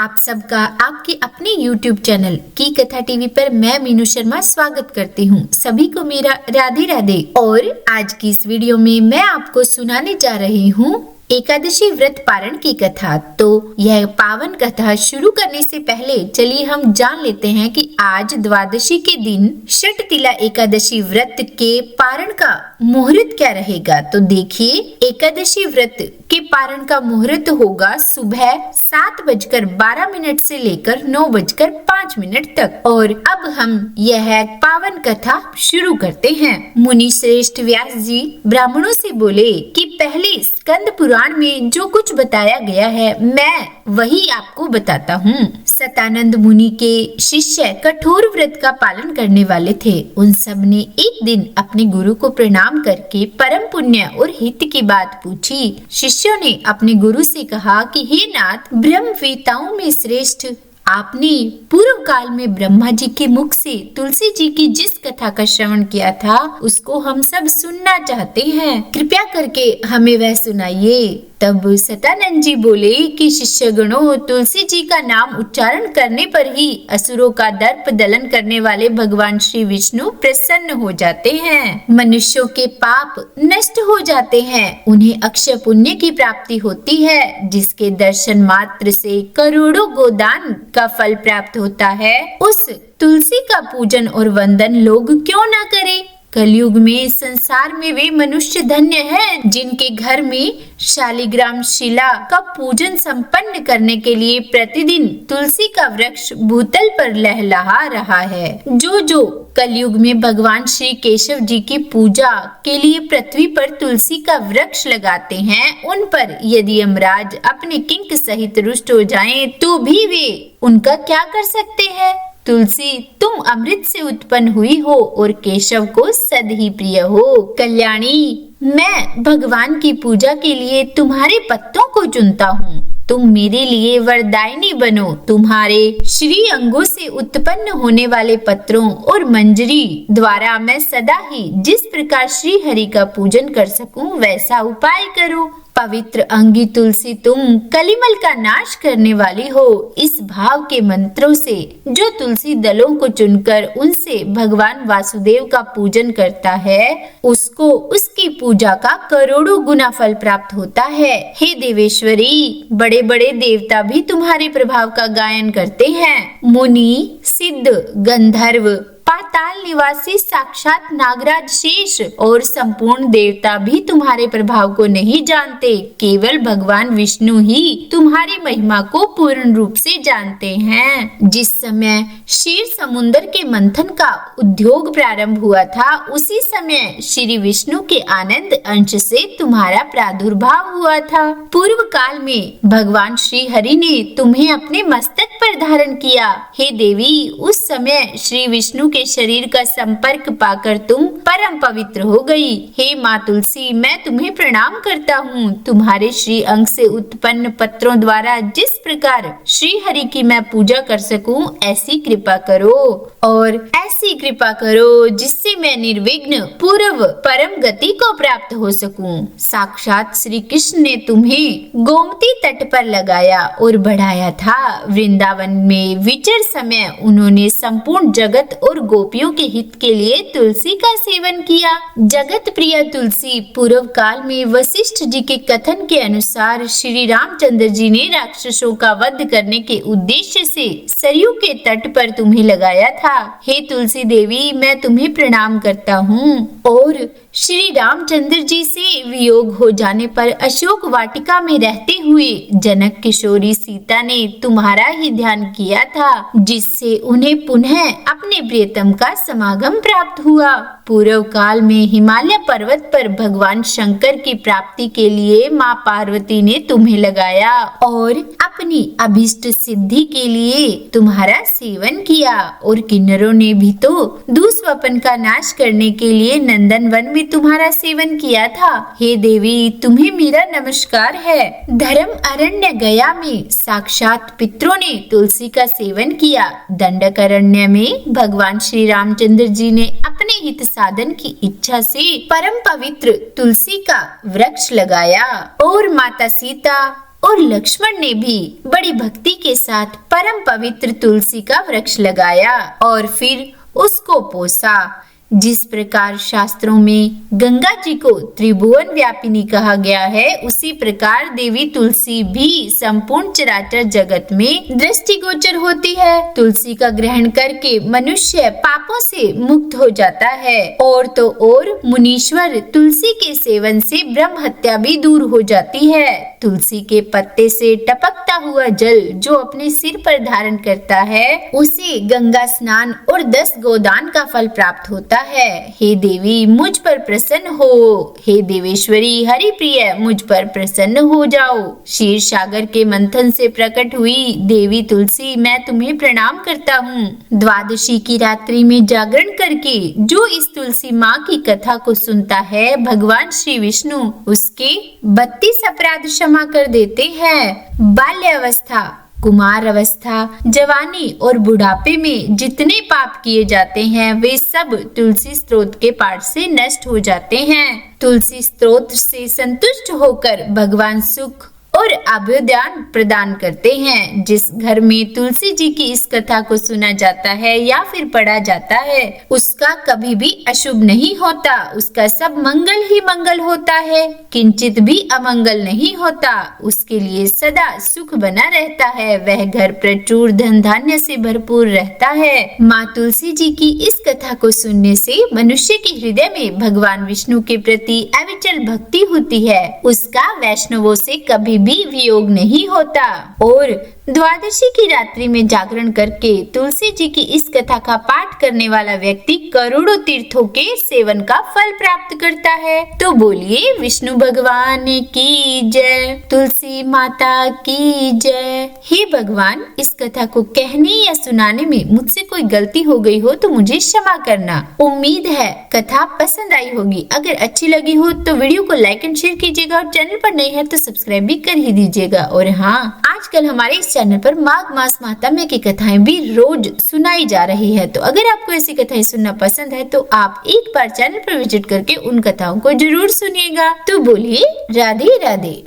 आप सबका आपके अपने YouTube चैनल की कथा टीवी पर मैं मीनू शर्मा स्वागत करती हूँ। सभी को मेरा राधे राधे। और आज की इस वीडियो में मैं आपको सुनाने जा रही हूँ एकादशी व्रत पारण की कथा। तो यह पावन कथा शुरू करने से पहले चलिए हम जान लेते हैं कि आज द्वादशी के दिन षटतिला एकादशी व्रत के पारण का मुहूर्त क्या रहेगा। तो देखिए, एकादशी व्रत के पारण का मुहूर्त होगा सुबह 7:12 से लेकर 9:05 तक। और अब हम यह पावन कथा शुरू करते हैं। मुनि श्रेष्ठ व्यास जी ब्राह्मणों से बोले कि पहले स्कंद पुराण में जो कुछ बताया गया है मैं वही आपको बताता हूँ। सतानंद मुनि के शिष्य कठोर व्रत का पालन करने वाले थे। उन सब ने एक दिन अपने गुरु को प्रणाम करके परम पुण्य और हित की बात पूछी। शिष्यों ने अपने गुरु से कहा कि हे नाथ, ब्रह्मवेताओं में श्रेष्ठ, आपने पूर्व काल में ब्रह्मा जी के मुख से तुलसी जी की जिस कथा का श्रवण किया था उसको हम सब सुनना चाहते हैं। कृपया करके हमें वह सुनाइए। तब सतानंद जी बोले कि शिष्यगणों, तुलसी जी का नाम उच्चारण करने पर ही असुरों का दर्प दलन करने वाले भगवान श्री विष्णु प्रसन्न हो जाते हैं। मनुष्यों के पाप नष्ट हो जाते हैं, उन्हें अक्षय पुण्य की प्राप्ति होती है, जिसके दर्शन मात्र से करोड़ों गोदान का फल प्राप्त होता है। उस तुलसी का पूजन और वंदन लोग क्यों ना करें। कलयुग में संसार में वे मनुष्य धन्य हैं जिनके घर में शालिग्राम शिला का पूजन संपन्न करने के लिए प्रतिदिन तुलसी का वृक्ष भूतल पर लहलहा रहा है। जो कलयुग में भगवान श्री केशव जी की पूजा के लिए पृथ्वी पर तुलसी का वृक्ष लगाते हैं, उन पर यदि यमराज अपने किंक सहित रुष्ट हो जाएं, तो भी वे उनका क्या कर सकते हैं। तुलसी, तुम अमृत से उत्पन्न हुई हो और केशव को सद ही प्रिय हो। कल्याणी, मैं भगवान की पूजा के लिए तुम्हारे पत्तों को चुनता हूँ। तुम मेरे लिए वरदायिनी बनो। तुम्हारे श्री अंगों से उत्पन्न होने वाले पत्रों और मंजरी द्वारा मैं सदा ही जिस प्रकार श्री हरि का पूजन कर सकूं वैसा उपाय करो। पवित्र अंगी तुलसी, तुम कलिमल का नाश करने वाली हो। इस भाव के मंत्रों से जो तुलसी दलों को चुनकर उनसे भगवान वासुदेव का पूजन करता है, उसको उसकी पूजा का करोड़ों गुना फल प्राप्त होता है। हे देवेश्वरी, बड़े बड़े देवता भी तुम्हारे प्रभाव का गायन करते हैं। मुनि, सिद्ध, गंधर्व, पाताल निवासी साक्षात नागराज शेष और संपूर्ण देवता भी तुम्हारे प्रभाव को नहीं जानते। केवल भगवान विष्णु ही तुम्हारी महिमा को पूर्ण रूप से जानते हैं। जिस समय क्षीर समुद्र के मंथन का उद्योग प्रारंभ हुआ था, उसी समय श्री विष्णु के आनंद अंश से तुम्हारा प्रादुर्भाव हुआ था। पूर्व काल में भगवान श्री हरि ने तुम्हें अपने मस्तक पर धारण किया। हे देवी, उस समय श्री विष्णु के शरीर का संपर्क पाकर तुम परम पवित्र हो गई। हे माँ तुलसी, मैं तुम्हें प्रणाम करता हूँ। तुम्हारे श्री अंग से उत्पन्न पत्रों द्वारा जिस प्रकार श्री हरि की मैं पूजा कर सकूं, ऐसी कृपा करो। और ऐसी कृपा करो जिससे मैं निर्विघ्न पूर्व परम गति को प्राप्त हो सकूं। साक्षात श्री कृष्ण ने तुम्हें गोमती तट पर लगाया और बढ़ाया था। वृंदावन में विचर समय उन्होंने संपूर्ण जगत और गोपियों के हित के लिए तुलसी का सेवन किया। जगत प्रिय तुलसी, पूर्व काल में वशिष्ठ जी के कथन के अनुसार श्री रामचंद्र जी ने राक्षसों का वध करने के उद्देश्य से सरयू के तट पर तुम्हें लगाया था। हे तुलसी देवी, मैं तुम्हें प्रणाम करता हूँ। और श्री रामचंद्र जी से वियोग हो जाने पर अशोक वाटिका में रहते हुए जनक किशोरी सीता ने तुम्हारा ही ध्यान किया था, जिससे उन्हें पुनः अपने प्रियतम का समागम प्राप्त हुआ। पूर्व काल में हिमालय पर्वत पर भगवान शंकर की प्राप्ति के लिए माँ पार्वती ने तुम्हें लगाया और अपनी अभिष्ट सिद्धि के लिए तुम्हारा सेवन किया। और किन्नरों ने भी तो दुष्वपन का नाश करने के लिए नंदन वन में तुम्हारा सेवन किया था। हे देवी, तुम्हें मेरा नमस्कार है। धर्म अरण्य गया में साक्षात पितरों ने तुलसी का सेवन किया। दंडक अरण्य में भगवान श्री रामचंद्र जी ने अपने हित साधन की इच्छा से परम पवित्र तुलसी का वृक्ष लगाया। और माता सीता और लक्ष्मण ने भी बड़ी भक्ति के साथ परम पवित्र तुलसी का वृक्ष लगाया और फिर उसको पोसा। जिस प्रकार शास्त्रों में गंगा जी को त्रिभुवन व्यापिनी कहा गया है, उसी प्रकार देवी तुलसी भी संपूर्ण चराचर जगत में दृष्टिगोचर होती है। तुलसी का ग्रहण करके मनुष्य पापों से मुक्त हो जाता है और तो और मुनीश्वर तुलसी के सेवन से ब्रह्म हत्या भी दूर हो जाती है। तुलसी के पत्ते से टपकता हुआ जल जो अपने सिर पर धारण करता है, उसे गंगा स्नान और 10 गोदान का फल प्राप्त होता है। हे देवी मुझ पर प्रसन्न हो, हे देवेश्वरी हरि प्रिय मुझ पर प्रसन्न हो जाओ। क्षीर सागर के मंथन से प्रकट हुई देवी तुलसी, मैं तुम्हें प्रणाम करता हूँ। द्वादशी की रात्रि में जागरण करके जो इस तुलसी माँ की कथा को सुनता है, भगवान श्री विष्णु उसके 32 अपराध क्षमा कर देते हैं। बाल्यावस्था, कुमार अवस्था, जवानी और बुढ़ापे में जितने पाप किए जाते हैं, वे सब तुलसी स्तोत्र के पाठ से नष्ट हो जाते हैं। तुलसी स्तोत्र से संतुष्ट होकर भगवान सुख और अभ्युदय प्रदान करते हैं। जिस घर में तुलसी जी की इस कथा को सुना जाता है या फिर पढ़ा जाता है, उसका कभी भी अशुभ नहीं होता, उसका सब मंगल ही मंगल होता है, किंचित भी अमंगल नहीं होता। उसके लिए सदा सुख बना रहता है, वह घर प्रचुर धन धान्य से भरपूर रहता है। माँ तुलसी जी की इस कथा को सुनने से मनुष्य के हृदय में भगवान विष्णु के प्रति अविचल भक्ति होती है, उसका वैष्णवों से कभी भी वियोग नहीं होता। और द्वादशी की रात्रि में जागरण करके तुलसी जी की इस कथा का पाठ करने वाला व्यक्ति करोड़ों तीर्थों के सेवन का फल प्राप्त करता है। तो बोलिए विष्णु भगवान की जय, तुलसी माता की जय। हे भगवान, इस कथा को कहने या सुनाने में मुझसे कोई गलती हो गई हो तो मुझे क्षमा करना। उम्मीद है कथा पसंद आई होगी। अगर अच्छी लगी हो तो वीडियो को लाइक एंड शेयर कीजिएगा और चैनल पर नए हैं तो सब्सक्राइब भी कर ही दीजिएगा। और हाँ, आजकल हमारे इस चैनल पर माघ मास महात्म्य की कथाएं भी रोज सुनाई जा रही है। तो अगर आपको ऐसी कथाएं सुनना पसंद है तो आप एक बार चैनल पर विजिट करके उन कथाओं को जरूर सुनिएगा। तो बोलिए राधे राधे।